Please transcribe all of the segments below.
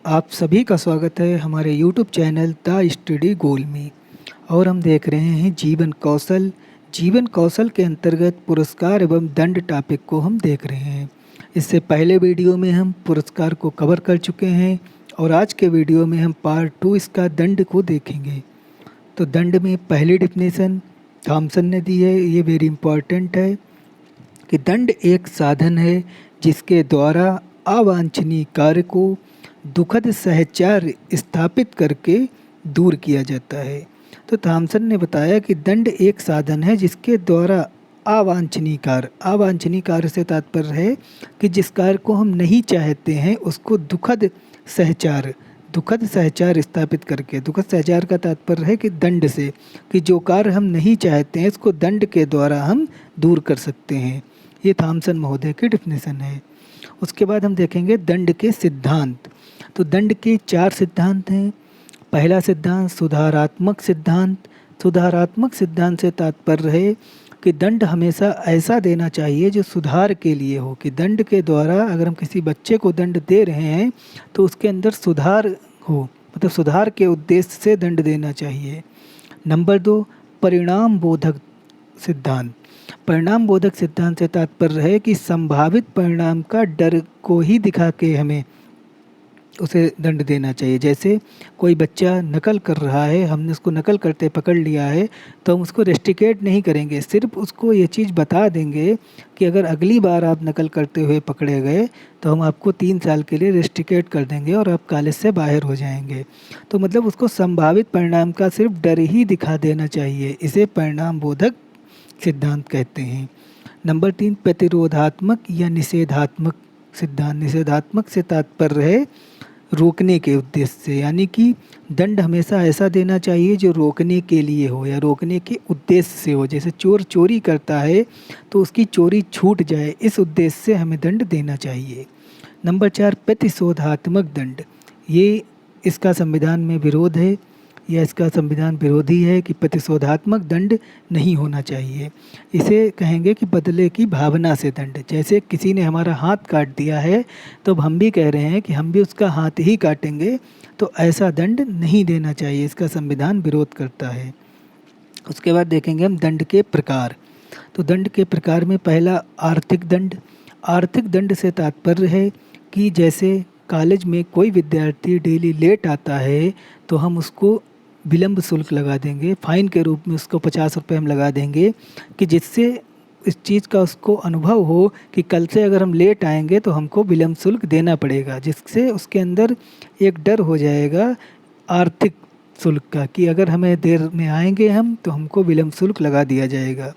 आप सभी का स्वागत है हमारे यूट्यूब चैनल द स्टडी गोल में। और हम देख रहे हैं जीवन कौशल। जीवन कौशल के अंतर्गत पुरस्कार एवं दंड टॉपिक को हम देख रहे हैं। इससे पहले वीडियो में हम पुरस्कार को कवर कर चुके हैं और आज के वीडियो में हम पार्ट 2 इसका दंड को देखेंगे। तो दंड में पहली डिफिनेशन थॉमसन ने दी है, ये वेरी इंपॉर्टेंट है कि दंड एक साधन है जिसके द्वारा अवांछनीय कार्य को दुखद सहचार स्थापित करके दूर किया जाता है। तो थॉमसन ने बताया कि दंड एक साधन है जिसके द्वारा अवांछनीय कार्य से तात्पर्य है कि जिस कार्य को हम नहीं चाहते हैं उसको दुखद सहचार स्थापित करके, दुखद सहचार का तात्पर्य है कि दंड से, कि जो कार्य हम नहीं चाहते हैं इसको दंड के द्वारा हम दूर कर सकते हैं। ये थॉमसन महोदय की डिफिनेशन है। उसके बाद हम देखेंगे दंड के सिद्धांत। तो दंड के 4 सिद्धांत हैं। पहला सिद्धांत सुधारात्मक सिद्धांत। सुधारात्मक सिद्धांत से तात्पर्य है कि दंड हमेशा ऐसा देना चाहिए जो सुधार के लिए हो, कि दंड के द्वारा अगर हम किसी बच्चे को दंड दे रहे हैं तो उसके अंदर सुधार हो, मतलब सुधार के उद्देश्य से दंड देना चाहिए। नंबर 2 परिणाम बोधक सिद्धांत। परिणाम बोधक सिद्धांत से तात्पर्य है कि संभावित परिणाम का डर को ही दिखा के हमें उसे दंड देना चाहिए। जैसे कोई बच्चा नकल कर रहा है, हमने उसको नकल करते पकड़ लिया है तो हम उसको रेस्ट्रिकेट नहीं करेंगे, सिर्फ उसको ये चीज़ बता देंगे कि अगर अगली बार आप नकल करते हुए पकड़े गए तो हम आपको 3 साल के लिए रेस्ट्रिकेट कर देंगे और आप कॉलेज से बाहर हो जाएंगे। तो मतलब उसको संभावित परिणाम का सिर्फ डर ही दिखा देना चाहिए, इसे परिणाम बोधक सिद्धांत कहते हैं। नंबर 3 प्रतिरोधात्मक या निषेधात्मक सिद्धांत। निषेधात्मक से तात्पर्य है रोकने के उद्देश्य से, यानी कि दंड हमेशा ऐसा देना चाहिए जो रोकने के लिए हो या रोकने के उद्देश्य से हो। जैसे चोर चोरी करता है तो उसकी चोरी छूट जाए, इस उद्देश्य से हमें दंड देना चाहिए। नंबर 4 प्रतिशोधात्मक दंड। ये इसका संविधान में विरोध है या इसका संविधान विरोधी है कि प्रतिशोधात्मक दंड नहीं होना चाहिए। इसे कहेंगे कि बदले की भावना से दंड। जैसे किसी ने हमारा हाथ काट दिया है तो अब हम भी कह रहे हैं कि हम भी उसका हाथ ही काटेंगे, तो ऐसा दंड नहीं देना चाहिए, इसका संविधान विरोध करता है। उसके बाद देखेंगे हम दंड के प्रकार। तो दंड के प्रकार में पहला आर्थिक दंड। आर्थिक दंड से तात्पर्य है कि जैसे कॉलेज में कोई विद्यार्थी डेली लेट आता है तो हम उसको विलंब शुल्क लगा देंगे, फाइन के रूप में उसको 50 रुपये हम लगा देंगे, कि जिससे इस चीज़ का उसको अनुभव हो कि कल से अगर हम लेट आएंगे तो हमको विलंब शुल्क देना पड़ेगा, जिससे उसके अंदर एक डर हो जाएगा आर्थिक शुल्क का, कि अगर हमें देर में आएंगे हम तो हमको विलंब शुल्क लगा दिया जाएगा।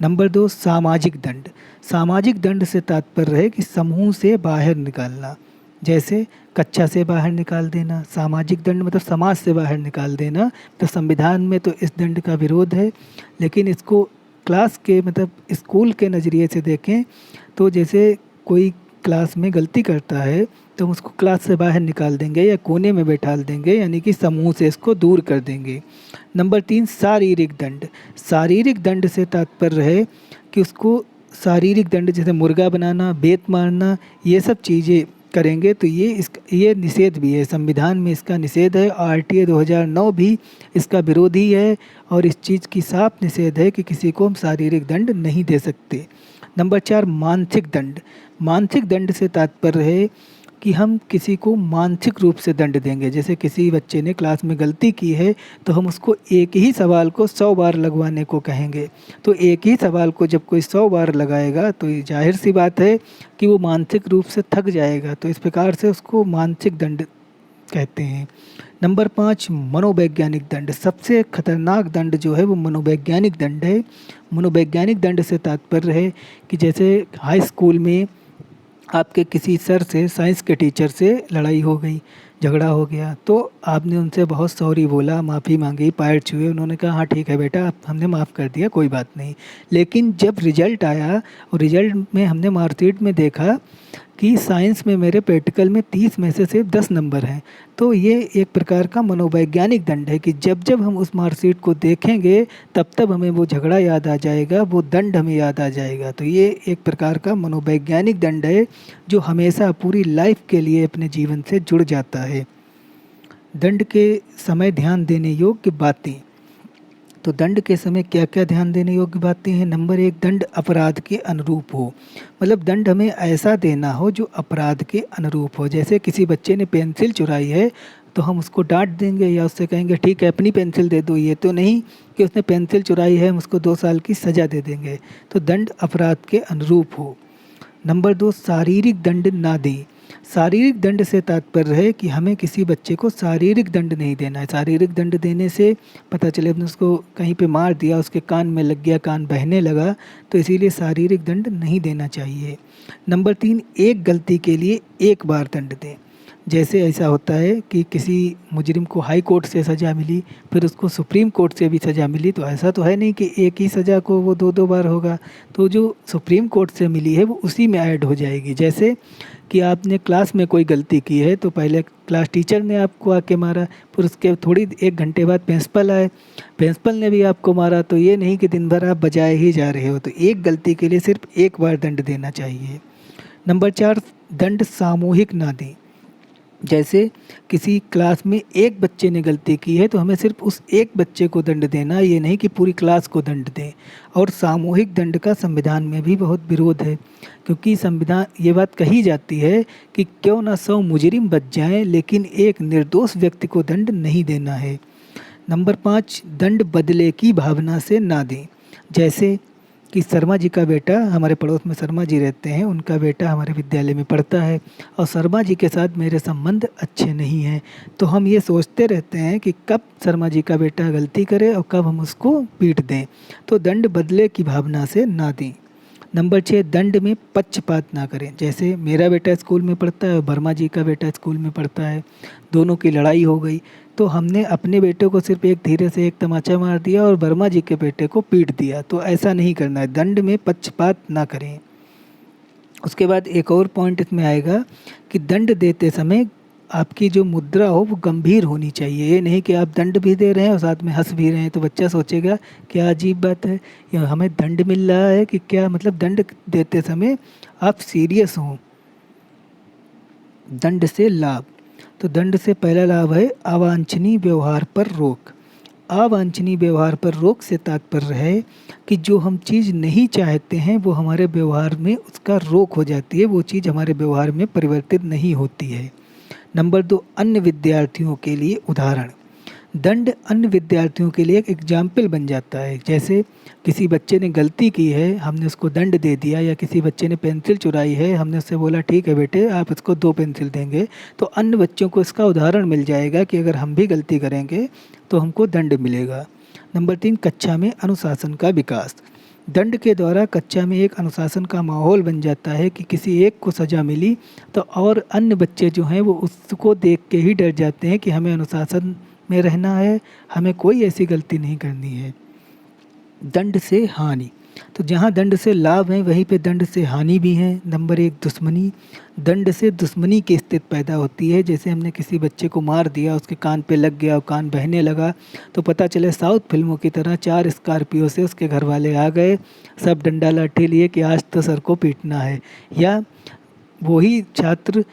नंबर 2 सामाजिक दंड। सामाजिक दंड से तात्पर्य है कि समूह से बाहर निकालना। जैसे कक्षा से बाहर निकाल देना। सामाजिक दंड मतलब समाज से बाहर निकाल देना। तो संविधान में तो इस दंड का विरोध है, लेकिन इसको क्लास के मतलब स्कूल के नज़रिए से देखें तो जैसे कोई क्लास में गलती करता है तो हम उसको क्लास से बाहर निकाल देंगे या कोने में बैठा देंगे, यानी कि समूह से इसको दूर कर देंगे। नंबर 3 शारीरिक दंड। शारीरिक दंड से तात्पर्य है कि उसको शारीरिक दंड जैसे मुर्गा बनाना, बेत मारना, ये सब चीज़ें करेंगे तो ये निषेध भी है, संविधान में इसका निषेध है। आरटीए 2009 भी इसका विरोधी है और इस चीज़ की साफ निषेध है कि किसी को हम शारीरिक दंड नहीं दे सकते। नंबर 4 मानसिक दंड। मानसिक दंड से तात्पर्य है कि हम किसी को मानसिक रूप से दंड देंगे। जैसे किसी बच्चे ने क्लास में गलती की है तो हम उसको एक ही सवाल को 100 बार लगवाने को कहेंगे। तो एक ही सवाल को जब कोई 100 बार लगाएगा तो ये जाहिर सी बात है कि वो मानसिक रूप से थक जाएगा, तो इस प्रकार से उसको मानसिक दंड कहते हैं। नंबर 5 मनोवैज्ञानिक दंड। सबसे खतरनाक दंड जो है वो मनोवैज्ञानिक दंड है। मनोवैज्ञानिक दंड से तात्पर्य है कि जैसे हाई स्कूल में आपके किसी सर से, साइंस के टीचर से लड़ाई हो गई, झगड़ा हो गया, तो आपने उनसे बहुत सॉरी बोला, माफ़ी मांगी, पैर छुए, उन्होंने कहा हाँ ठीक है बेटा हमने माफ़ कर दिया, कोई बात नहीं। लेकिन जब रिज़ल्ट आया और रिज़ल्ट में हमने मार्कशीट में देखा कि साइंस में मेरे प्रैक्टिकल में 30 में से सिर्फ 10 नंबर हैं। तो ये एक प्रकार का मनोवैज्ञानिक दंड है कि जब जब हम उस मार्कशीट को देखेंगे तब तब हमें वो झगड़ा याद आ जाएगा, वो दंड हमें याद आ जाएगा। तो ये एक प्रकार का मनोवैज्ञानिक दंड है जो हमेशा पूरी लाइफ के लिए अपने जीवन से जुड़ जाता है। दंड के समय ध्यान देने योग्य बातें। तो दंड के समय क्या क्या ध्यान देने योग्य बातें हैं? नंबर 1, दंड अपराध के अनुरूप हो। मतलब दंड हमें ऐसा देना हो जो अपराध के अनुरूप हो। जैसे किसी बच्चे ने पेंसिल चुराई है तो हम उसको डांट देंगे या उससे कहेंगे ठीक है अपनी पेंसिल दे दो, ये तो नहीं कि उसने पेंसिल चुराई है हम उसको 2 साल की सज़ा दे देंगे। तो दंड अपराध के अनुरूप हो। नंबर 2, शारीरिक दंड ना दें। शारीरिक दंड से तात्पर्य है कि हमें किसी बच्चे को शारीरिक दंड नहीं देना है। शारीरिक दंड देने से पता चले हमने उसको कहीं पे मार दिया, उसके कान में लग गया, कान बहने लगा, तो इसीलिए शारीरिक दंड नहीं देना चाहिए। नंबर 3, एक गलती के लिए एक बार दंड दें। जैसे ऐसा होता है कि किसी मुजरिम को हाई कोर्ट से सज़ा मिली, फिर उसको सुप्रीम कोर्ट से भी सज़ा मिली, तो ऐसा तो है नहीं कि एक ही सज़ा को वो 2-2 बार होगा। तो जो सुप्रीम कोर्ट से मिली है वो उसी में ऐड हो जाएगी। जैसे कि आपने क्लास में कोई गलती की है तो पहले क्लास टीचर ने आपको आके मारा, फिर उसके थोड़ी 1 घंटे बाद प्रिंसिपल आए, प्रिंसिपल ने भी आपको मारा, तो ये नहीं कि दिन भर आप बजाए ही जा रहे हो। तो एक गलती के लिए सिर्फ एक बार दंड देना चाहिए। नंबर 4, दंड सामूहिक ना दें। जैसे किसी क्लास में एक बच्चे ने गलती की है तो हमें सिर्फ उस एक बच्चे को दंड देना, ये नहीं कि पूरी क्लास को दंड दें। और सामूहिक दंड का संविधान में भी बहुत विरोध है, क्योंकि संविधान ये बात कही जाती है कि क्यों ना 100 मुजरिम बच जाएं लेकिन एक निर्दोष व्यक्ति को दंड नहीं देना है। नंबर 5, दंड बदले की भावना से ना दें। जैसे कि शर्मा जी का बेटा, हमारे पड़ोस में शर्मा जी रहते हैं, उनका बेटा हमारे विद्यालय में पढ़ता है और शर्मा जी के साथ मेरे संबंध अच्छे नहीं हैं, तो हम ये सोचते रहते हैं कि कब शर्मा जी का बेटा गलती करे और कब हम उसको पीट दें। तो दंड बदले की भावना से ना दें। नंबर 6, दंड में पक्षपात ना करें। जैसे मेरा बेटा स्कूल में पढ़ता है और वर्मा जी का बेटा स्कूल में पढ़ता है, दोनों की लड़ाई हो गई, तो हमने अपने बेटे को सिर्फ एक धीरे से एक तमाचा मार दिया और वर्मा जी के बेटे को पीट दिया। तो ऐसा नहीं करना है, दंड में पक्षपात ना करें। उसके बाद एक और पॉइंट इसमें आएगा कि दंड देते समय आपकी जो मुद्रा हो वो गंभीर होनी चाहिए। ये नहीं कि आप दंड भी दे रहे हैं और साथ में हंस भी रहे हैं, तो बच्चा सोचेगा क्या अजीब बात है, या हमें दंड मिल रहा है कि क्या। मतलब दंड देते समय आप सीरियस हों। दंड से लाभ। तो दंड से पहला लाभ है अवांछनीय व्यवहार पर रोक। अवांछनीय व्यवहार पर रोक से तात्पर्य है कि जो हम चीज़ नहीं चाहते हैं वो हमारे व्यवहार में उसका रोक हो जाती है, वो चीज़ हमारे व्यवहार में परिवर्तित नहीं होती है। नंबर 2, अन्य विद्यार्थियों के लिए उदाहरण। दंड अन्य विद्यार्थियों के लिए एक एग्जाम्पल बन जाता है। जैसे किसी बच्चे ने गलती की है, हमने उसको दंड दे दिया, या किसी बच्चे ने पेंसिल चुराई है, हमने उससे बोला ठीक है बेटे आप इसको 2 पेंसिल देंगे, तो अन्य बच्चों को इसका उदाहरण मिल जाएगा कि अगर हम भी गलती करेंगे तो हमको दंड मिलेगा। नंबर 3, कक्षा में अनुशासन का विकास। दंड के द्वारा कक्षा में एक अनुशासन का माहौल बन जाता है कि किसी एक को सज़ा मिली तो और अन्य बच्चे जो हैं वो उसको देख के ही डर जाते हैं कि हमें अनुशासन में रहना है, हमें कोई ऐसी गलती नहीं करनी है। दंड से हानि। तो जहाँ दंड से लाभ है वहीं पे दंड से हानि भी है। नंबर 1, दुश्मनी। दंड से दुश्मनी की स्थिति पैदा होती है। जैसे हमने किसी बच्चे को मार दिया, उसके कान पे लग गया और कान बहने लगा, तो पता चले साउथ फिल्मों की तरह 4 स्कॉर्पियो से उसके घर वाले आ गए, सब डंडा लाठी लिए कि आज तो सर को पीटना है। या वही छात्र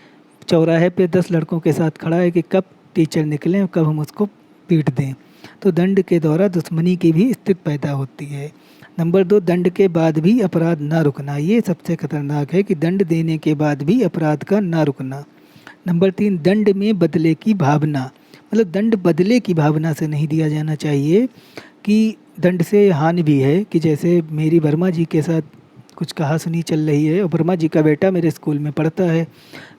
चौराहे पे 10 लड़कों के साथ खड़ा है कि कब टीचर निकलें और कब हम उसको पीट दें। तो दंड के द्वारा दुश्मनी की भी स्थिति पैदा होती है। नंबर 2, दंड के बाद भी अपराध ना रुकना। ये सबसे खतरनाक है कि दंड देने के बाद भी अपराध का ना रुकना। नंबर 3, दंड में बदले की भावना। मतलब दंड बदले की भावना से नहीं दिया जाना चाहिए कि दंड से हानि भी है कि जैसे मेरी वर्मा जी के साथ कुछ कहा सुनी चल रही है और वर्मा जी का बेटा मेरे स्कूल में पढ़ता है,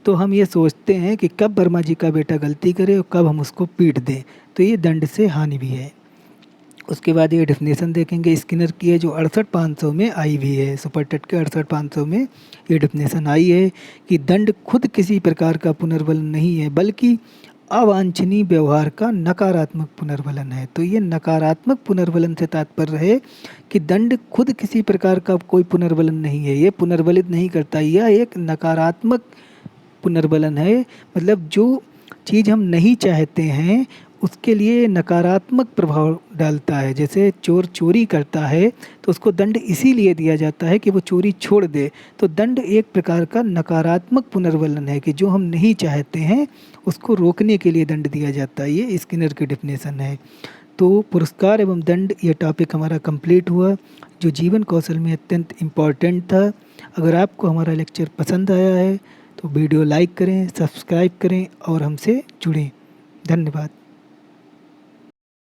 तो हम ये सोचते हैं कि कब वर्मा जी का बेटा गलती करे और कब हम उसको पीट दें, तो ये दंड से हानि भी है। उसके बाद ये डेफिनेशन देखेंगे स्किनर की है जो 68,500 में आई भी है। सुपर टेट के 68,500 में ये डेफिनेशन आई है कि दंड खुद किसी प्रकार का पुनर्बल नहीं है, बल्कि अवांछनीय व्यवहार का नकारात्मक पुनर्वलन है। तो ये नकारात्मक पुनर्वलन से तात्पर्य है कि दंड खुद किसी प्रकार का कोई पुनर्वलन नहीं है, ये पुनर्वलित नहीं करता, यह एक नकारात्मक पुनर्वलन है। मतलब जो चीज़ हम नहीं चाहते हैं उसके लिए नकारात्मक प्रभाव डालता है। जैसे चोर चोरी करता है तो उसको दंड इसीलिए दिया जाता है कि वो चोरी छोड़ दे। तो दंड एक प्रकार का नकारात्मक पुनर्वलन है कि जो हम नहीं चाहते हैं उसको रोकने के लिए दंड दिया जाता है। ये स्किनर की डेफिनेशन है। तो पुरस्कार एवं दंड ये टॉपिक हमारा कंप्लीट हुआ, जो जीवन कौशल में अत्यंत इम्पॉर्टेंट था। अगर आपको हमारा लेक्चर पसंद आया है तो वीडियो लाइक करें, सब्सक्राइब करें और हमसे जुड़ें। धन्यवाद।